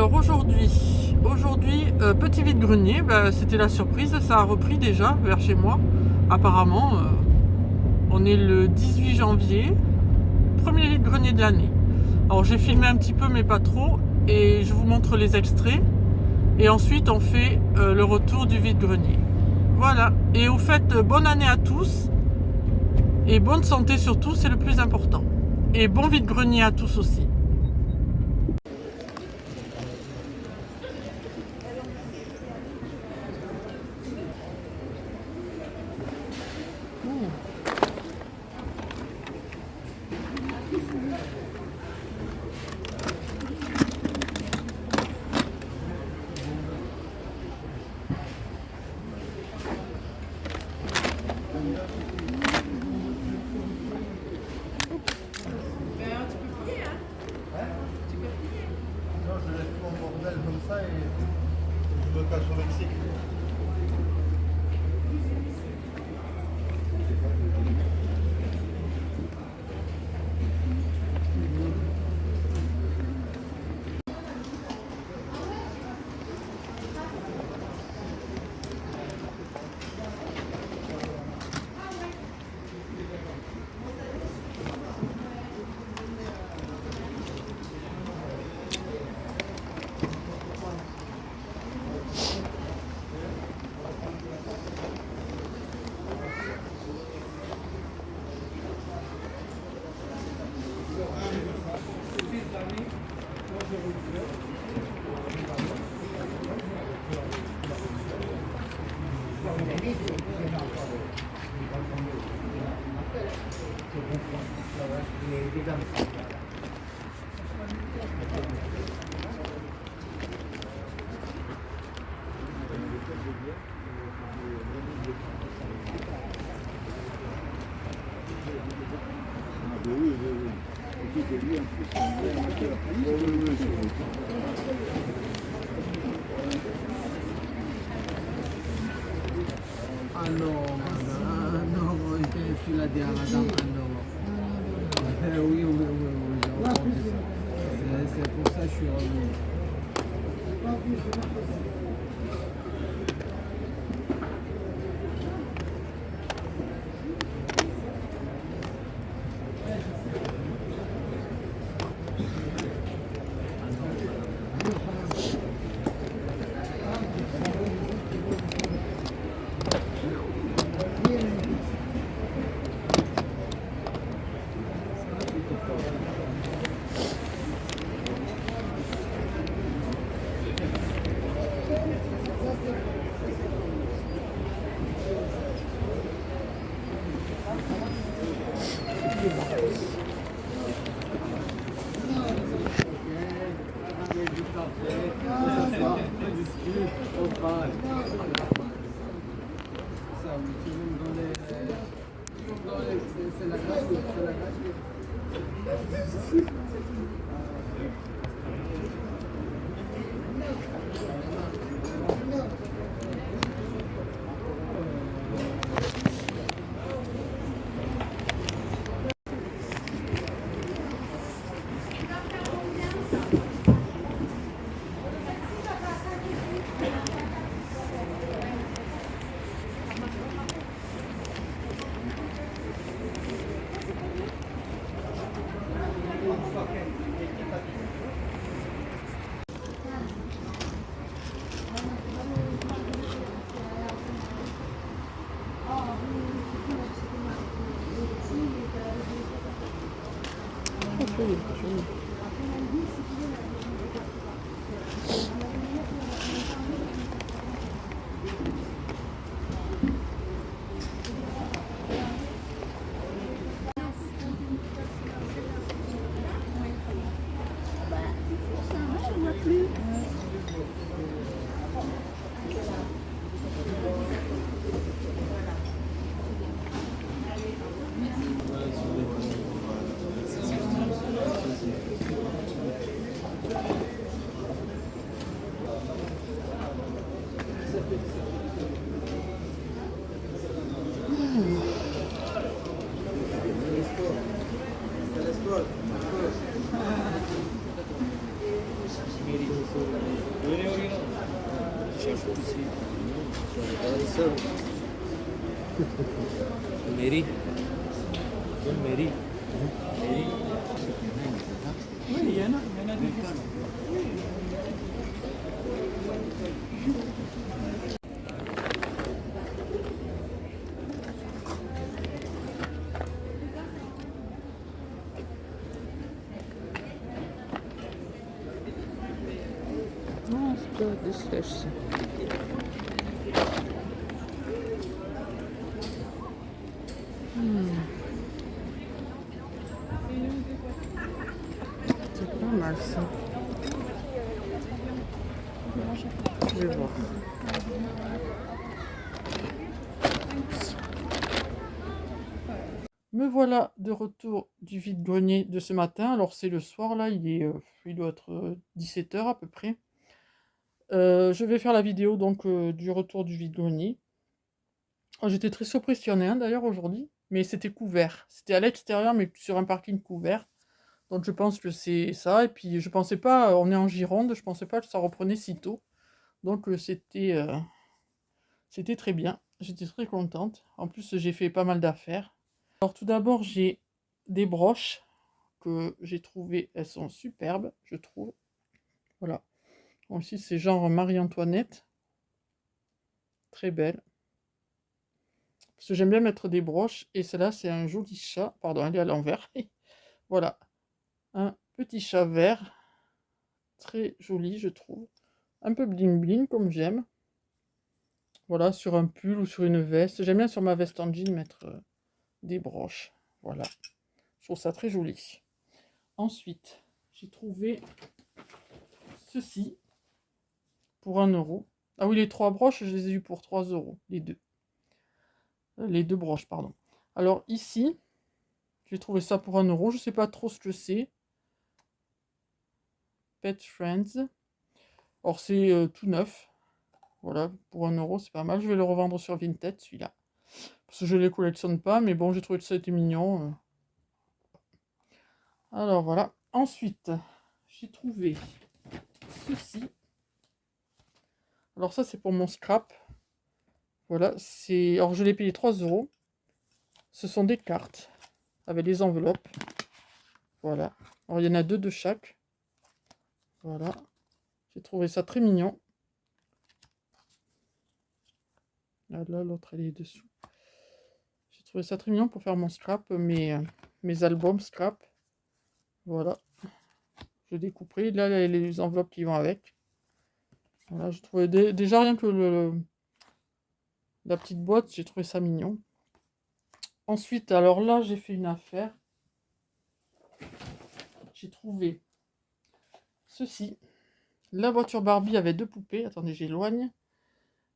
Alors aujourd'hui, petit vide-grenier, c'était la surprise, ça a repris déjà vers chez moi. Apparemment, on est le 18 janvier, premier vide-grenier de l'année. Alors j'ai filmé un petit peu mais pas trop et je vous montre les extraits. Et ensuite on fait le retour du vide-grenier. Voilà, et au fait, bonne année à tous et bonne santé surtout, c'est le plus important. Et bon vide-grenier à tous aussi. Non, je laisse tout en bordel comme ça et je me casse au Mexique. Ah non, madame, non, tu l'as dit à madame, ah non. Oui, j'ai entendu ça. C'est pour ça que je suis revenu. C'est la grâce, c'est la grâce. मेरी मेरी Oui, il y en a des. Non, c'est pas des slèches, ça. C'est pas mal ça. Je vais voir. Me voilà de retour du vide-grenier de ce matin. Alors c'est le soir là, il doit être 17 h à peu près. Je vais faire la vidéo donc du retour du vide-grenier. Oh, j'étais très surprise qu'il y en ait un d'ailleurs aujourd'hui, mais c'était couvert. C'était à l'extérieur mais sur un parking couvert. Donc je pense que c'est ça. Et puis je pensais pas, on est en Gironde, je pensais pas que ça reprenait si tôt. Donc c'était très bien. J'étais très contente. En plus j'ai fait pas mal d'affaires. Alors tout d'abord j'ai des broches que j'ai trouvées, elles sont superbes, je trouve. Voilà. Aussi c'est genre Marie-Antoinette. Très belle. Parce que j'aime bien mettre des broches. Et celle-là c'est un joli chat. Pardon, elle est à l'envers. Voilà. Un petit chat vert. Très joli je trouve. Un peu bling bling comme j'aime. Voilà, sur un pull ou sur une veste. J'aime bien sur ma veste en jean mettre des broches. Voilà. Je trouve ça très joli. Ensuite, j'ai trouvé ceci pour 1 euro. Ah oui, les 3 broches, je les ai eu pour 3 euros. Les deux. Les 2 broches, pardon. Alors ici, j'ai trouvé ça pour 1 euro. Je sais pas trop ce que c'est. Pet Friends. Or, c'est tout neuf. Voilà, pour 1 euro, c'est pas mal. Je vais le revendre sur Vinted, celui-là. Parce que je les collectionne pas, mais bon, j'ai trouvé que ça était mignon. Alors voilà. Ensuite, j'ai trouvé ceci. Alors ça, c'est pour mon scrap. Voilà, c'est. Alors je l'ai payé 3 euros. Ce sont des cartes avec des enveloppes. Voilà. Alors il y en a 2 de chaque. Voilà. J'ai trouvé ça très mignon. Ah là, l'autre elle est dessous. J'ai trouvé ça très mignon pour faire mon scrap, mes albums scrap. Voilà. Je découperai. Là, il y a les enveloppes qui vont avec. Voilà, je trouvais déjà rien que la petite boîte, j'ai trouvé ça mignon. Ensuite, alors là, j'ai fait une affaire. J'ai trouvé ceci. La voiture Barbie avait 2 poupées. Attendez, j'éloigne.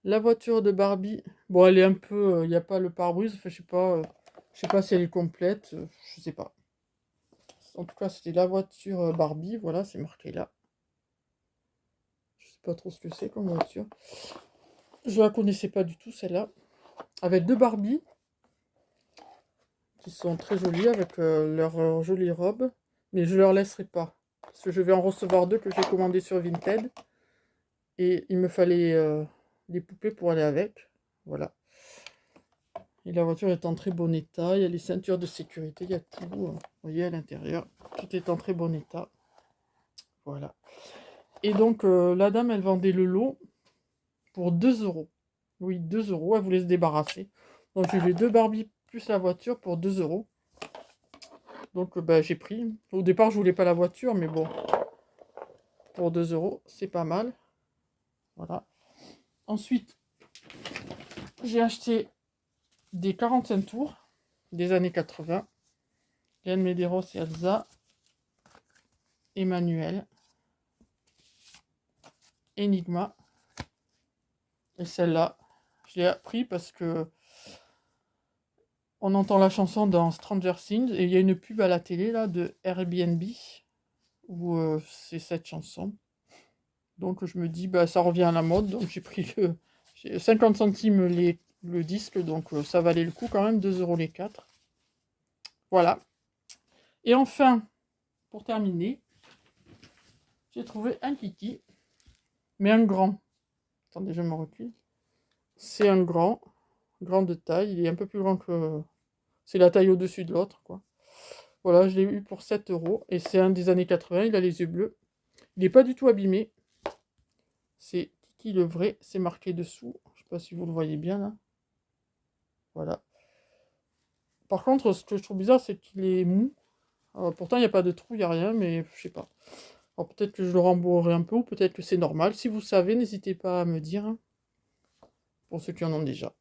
La voiture de Barbie. Bon, elle est un peu. Il n'y a pas le pare-brise. Enfin, je sais pas si elle est complète. Je sais pas. En tout cas, c'était la voiture Barbie. Voilà, c'est marqué là. Je sais pas trop ce que c'est comme voiture. Je la connaissais pas du tout, celle-là. Avec 2 Barbie. Qui sont très jolies avec leurs jolies robes. Mais je leur laisserai pas. Parce que je vais en recevoir 2 que j'ai commandées sur Vinted. Et il me fallait des poupées pour aller avec. Voilà. Et la voiture est en très bon état. Il y a les ceintures de sécurité, il y a tout. Vous voyez à l'intérieur. Tout est en très bon état. Voilà. Et donc la dame, elle vendait le lot pour 2 euros. Oui, 2 euros. Elle voulait se débarrasser. Donc j'ai eu les 2 Barbie plus la voiture pour 2 euros. Donc j'ai pris. Au départ, je voulais pas la voiture, mais bon. Pour 2 euros, c'est pas mal. Voilà. Ensuite, j'ai acheté des 45 tours des années 80. Yann Medeiros et Elsa. Emmanuel. Enigma. Et celle-là, je l'ai appris parce que on entend la chanson dans Stranger Things et il y a une pub à la télé là de Airbnb où c'est cette chanson. Donc je me dis, bah ça revient à la mode, donc j'ai pris 50 centimes le disque, donc ça valait le coup quand même, 2 euros les 4. Voilà. Et enfin, pour terminer, j'ai trouvé un kiki. Mais un grand. Attendez, je me recule. C'est un grand de taille. Il est un peu plus grand que... C'est la taille au-dessus de l'autre, quoi. Voilà, je l'ai eu pour 7 € et c'est un des années 80, il a les yeux bleus. Il n'est pas du tout abîmé. C'est Kiki le vrai, c'est marqué dessous. Je sais pas si vous le voyez bien là. Voilà. Par contre, ce que je trouve bizarre, c'est qu'il est mou. Alors, pourtant, il n'y a pas de trou, il n'y a rien, mais je sais pas. Alors peut-être que je le rembourrerai un peu, ou peut-être que c'est normal. Si vous savez, n'hésitez pas à me dire, hein, pour ceux qui en ont déjà.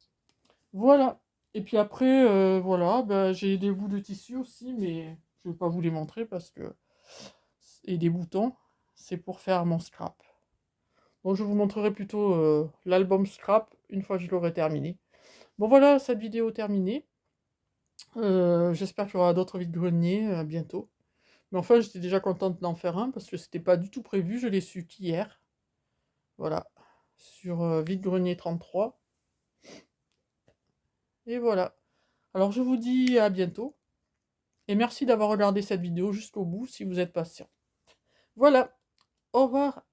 Voilà. Et puis après, voilà, bah, j'ai des bouts de tissu aussi, mais je ne vais pas vous les montrer parce que... Et des boutons, c'est pour faire mon scrap. Donc je vous montrerai plutôt l'album scrap une fois que je l'aurai terminé. Bon voilà, cette vidéo terminée. J'espère qu'il y aura d'autres vide-greniers bientôt. Mais enfin, j'étais déjà contente d'en faire un parce que c'était pas du tout prévu. Je l'ai su qu'hier. Voilà. Sur vide-grenier 33. Et voilà. Alors je vous dis à bientôt. Et merci d'avoir regardé cette vidéo jusqu'au bout si vous êtes patient. Voilà. Au revoir.